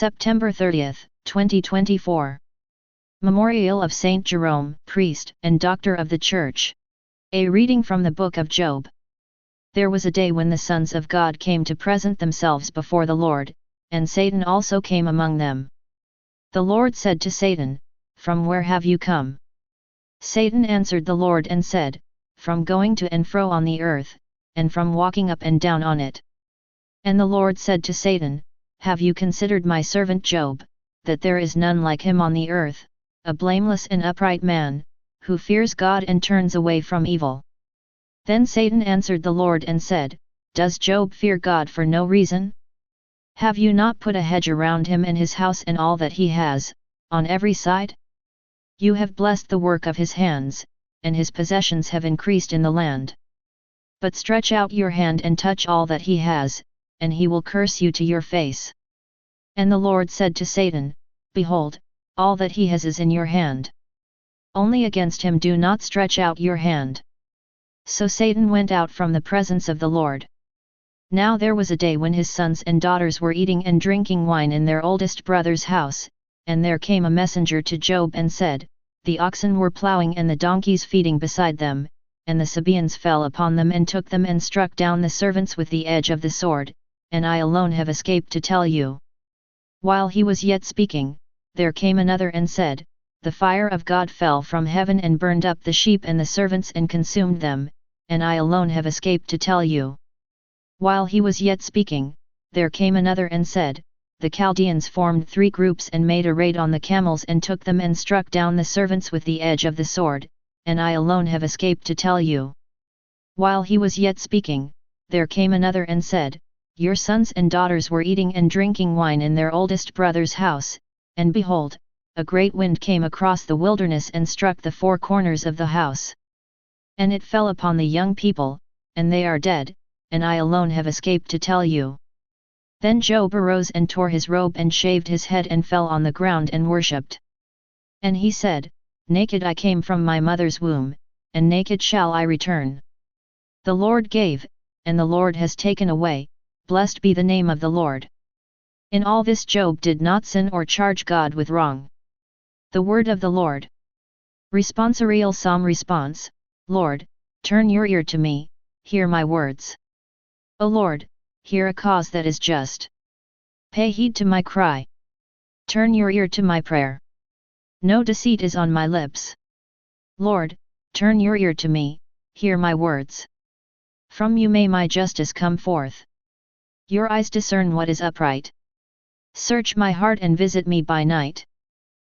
September 30, 2024. Memorial of Saint Jerome, priest and doctor of the Church. A reading from the Book of Job. There was a day when the sons of God came to present themselves before the Lord, and Satan also came among them. The Lord said to Satan, "From where have you come?" Satan answered the Lord and said, "From going to and fro on the earth, and from walking up and down on it." And the Lord said to Satan, "Have you considered my servant Job, that there is none like him on the earth, a blameless and upright man, who fears God and turns away from evil?" Then Satan answered the Lord and said, "Does Job fear God for no reason? Have you not put a hedge around him and his house and all that he has, on every side? You have blessed the work of his hands, and his possessions have increased in the land. But stretch out your hand and touch all that he has, and he will curse you to your face." And the Lord said to Satan, "Behold, all that he has is in your hand. Only against him do not stretch out your hand." So Satan went out from the presence of the Lord. Now there was a day when his sons and daughters were eating and drinking wine in their oldest brother's house, and there came a messenger to Job and said, "The oxen were plowing and the donkeys feeding beside them, and the Sabaeans fell upon them and took them and struck down the servants with the edge of the sword, and I alone have escaped to tell you." While he was yet speaking, there came another and said, "The fire of God fell from heaven and burned up the sheep and the servants and consumed them, and I alone have escaped to tell you." While he was yet speaking, there came another and said, "The Chaldeans formed 3 groups and made a raid on the camels and took them and struck down the servants with the edge of the sword, and I alone have escaped to tell you." While he was yet speaking, there came another and said, "Your sons and daughters were eating and drinking wine in their oldest brother's house, and behold, a great wind came across the wilderness and struck the 4 corners of the house. And it fell upon the young people, and they are dead, and I alone have escaped to tell you." Then Job arose and tore his robe and shaved his head and fell on the ground and worshipped. And he said, "Naked I came from my mother's womb, and naked shall I return. The Lord gave, and the Lord has taken away, blessed be the name of the Lord." In all this Job did not sin or charge God with wrong. The word of the Lord. Responsorial Psalm Response. Lord, turn your ear to me, hear my words. O Lord, hear a cause that is just. Pay heed to my cry. Turn your ear to my prayer. No deceit is on my lips. Lord, turn your ear to me, hear my words. From you may my justice come forth. Your eyes discern what is upright. Search my heart and visit me by night.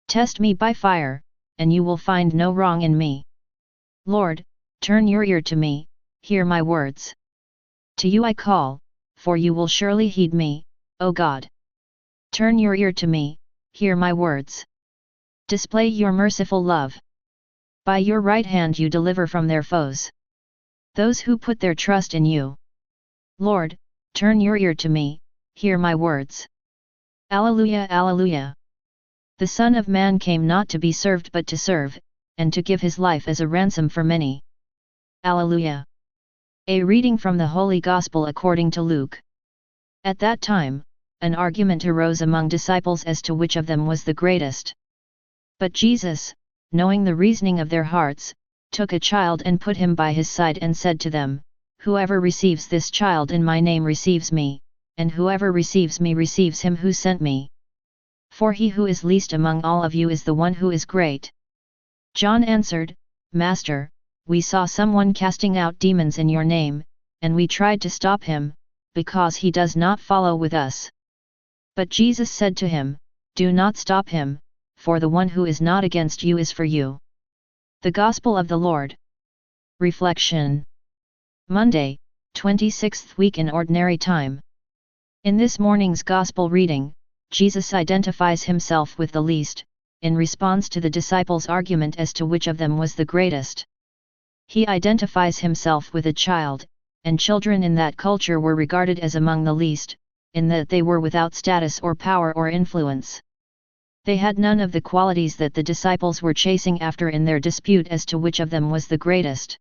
Test me by fire, and you will find no wrong in me. Lord, turn your ear to me, hear my words. To you I call, for you will surely heed me, O God. Turn your ear to me, hear my words. Display your merciful love. By your right hand you deliver from their foes those who put their trust in you. Lord, turn your ear to me, hear my words. Alleluia, Alleluia. The Son of Man came not to be served but to serve, and to give his life as a ransom for many. Alleluia. A reading from the Holy Gospel according to Luke. At that time, an argument arose among disciples as to which of them was the greatest. But Jesus, knowing the reasoning of their hearts, took a child and put him by his side and said to them, "Whoever receives this child in my name receives me, and whoever receives me receives him who sent me. For he who is least among all of you is the one who is great." John answered, "Master, we saw someone casting out demons in your name, and we tried to stop him, because he does not follow with us." But Jesus said to him, "Do not stop him, for the one who is not against you is for you." The Gospel of the Lord. Reflection. Monday, 26th week in Ordinary Time. In this morning's Gospel reading, Jesus identifies himself with the least, in response to the disciples' argument as to which of them was the greatest. He identifies himself with a child, and children in that culture were regarded as among the least, in that they were without status or power or influence. They had none of the qualities that the disciples were chasing after in their dispute as to which of them was the greatest.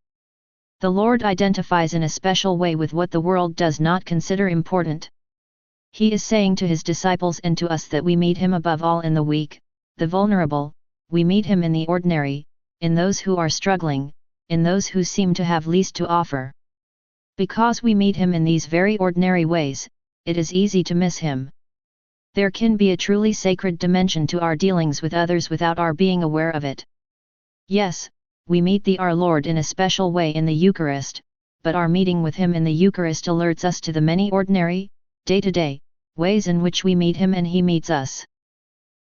The Lord identifies in a special way with what the world does not consider important. He is saying to his disciples and to us that we meet him above all in the weak, the vulnerable, we meet him in the ordinary, in those who are struggling, in those who seem to have least to offer. Because we meet him in these very ordinary ways, it is easy to miss him. There can be a truly sacred dimension to our dealings with others without our being aware of it. Yes, we meet our Lord in a special way in the Eucharist, but our meeting with him in the Eucharist alerts us to the many ordinary, day-to-day, ways in which we meet him and he meets us.